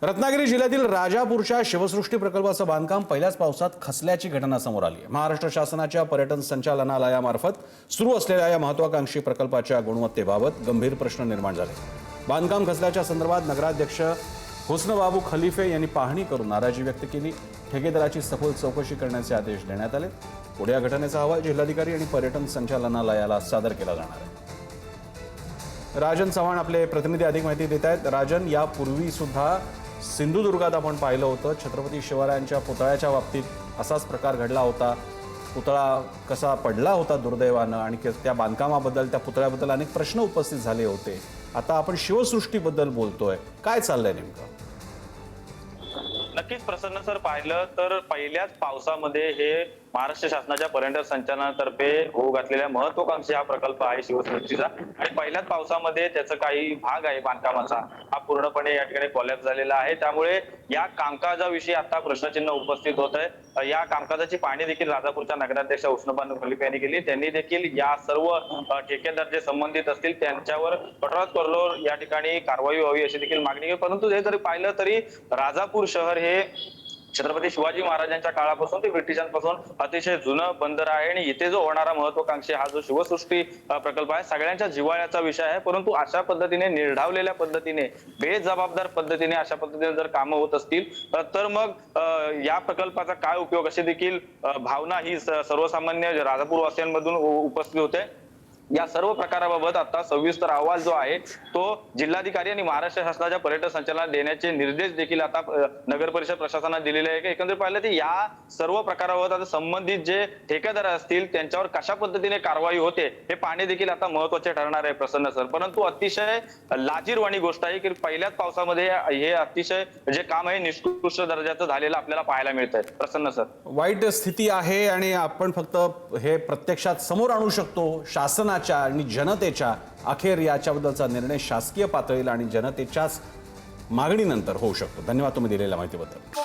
रत्नागिरी जिल्ह्यातील राजापूरच्या शिवसृष्टी प्रकल्पाचं बांधकाम पहिल्याच पावसात खचल्याची घटना समोर आली आहे। महाराष्ट्र शासनाच्या पर्यटन संचालनालयामार्फत सुरू असलेल्या या महत्त्वाकांक्षी प्रकल्पाच्या गुणवत्तेबाबत गंभीर प्रश्न निर्माण झाले। बांधकाम खचल्याच्या संदर्भात नगराध्यक्ष हुस्नबाबू खलिफे यांनी पाहणी करून नाराजी व्यक्त केली। ठेकेदाराची सखोल चौकशी करण्याचे आदेश देण्यात आले। पुढे या घटनेचा अहवाल जिल्हाधिकारी आणि पर्यटन संचालनालयाला सादर केला जाणार आहे। राजन चव्हाण आपले प्रतिनिधी अधिक माहिती देत आहेत। राजन, यापूर्वी सुद्धा सिंधुदुर्गात आपण पाहिलं होतं छत्रपती शिवरायांच्या पुतळ्याच्या बाबतीत असाच प्रकार घडला होता। पुतळा कसा पडला होता दुर्दैवानं आणि त्या बांधकामाबद्दल त्या पुतळ्याबद्दल अनेक प्रश्न उपस्थित झाले होते। आता आपण शिवसृष्टीबद्दल बोलतोय, काय चाललंय नेमकं? नक्कीच प्रसन्न सर, पाहिलं तर पहिल्याच पावसामध्ये हे महाराष्ट्र शासनाच्या पर्यटन संचालनातर्फे होऊ घातलेल्या महत्त्वाकांक्षी हा प्रकल्प आहे शिवसृष्टीचा। आणि पहिल्याच पावसामध्ये त्याचा काही भाग आहे बांधकामाचा हा पूर्णपणे या ठिकाणी कोलॅप्स झालेला आहे। त्यामुळे या कामकाजाविषयी आता प्रश्नचिन्ह उपस्थित होत आहे। या कामकाजाची पाहणी देखील राजापूरच्या नगराध्यक्ष हुस्नबानू खलिफे यांनी केली। त्यांनी देखील या सर्व ठेकेदार जे संबंधित असतील त्यांच्यावर कठोरात कठोर या ठिकाणी कारवाई व्हावी अशी देखील मागणी केली। परंतु हे जरी पाहिलं तरी राजापूर शहर हे छत्रपती शिवाजी महाराजांच्या काळापासून ते ब्रिटिशांपासून अतिशय जुनं बंदर आहे आणि इथे जो होणारा महत्त्वाकांक्षी हा जो शिवसृष्टी प्रकल्प आहे सगळ्यांच्या जिव्हाळ्याचा विषय आहे। परंतु अशा पद्धतीने निर्ढावलेल्या पद्धतीने बेजबाबदार पद्धतीने अशा पद्धतीने जर कामं होत असतील तर मग या प्रकल्पाचा काय उपयोग अशी देखील भावना ही सर्वसामान्य राजापूर वासियांमधून उपस्थित होते। या सर्व प्रकाराबाबत आता सविस्तर अहवाल जो आहे तो जिल्हाधिकारी आणि महाराष्ट्र शासनाच्या पर्यटन संचालनाला देण्याचे निर्देश देखील आता नगर परिषद प्रशासनाने दिलेले आहे। एकंदरीत पाहिलं तर या सर्व प्रकाराबाबत आता संबंधित जे ठेकेदार असतील त्यांच्यावर कशा पद्धतीने कारवाई होते हे पाहणे देखील आता महत्त्वाचे ठरणार आहे प्रसन्न सर। परंतु अतिशय लाजिरवाणी गोष्ट आहे की पहिल्याच पावसामध्ये हे अतिशय जे काम आहे निकृष्ट दर्जाचं झालेलं आपल्याला पाहायला मिळत आहे प्रसन्न सर। वाईट स्थिती आहे आणि आपण फक्त हे प्रत्यक्षात समोर आणू शकतो शासनाच्या आणि जनतेच्या। अखेर याच्याबद्दलचा निर्णय शासकीय पातळीला आणि जनतेच्याच मागणीनंतर होऊ शकतो। धन्यवाद तुम्ही दिलेल्या माहितीबद्दल।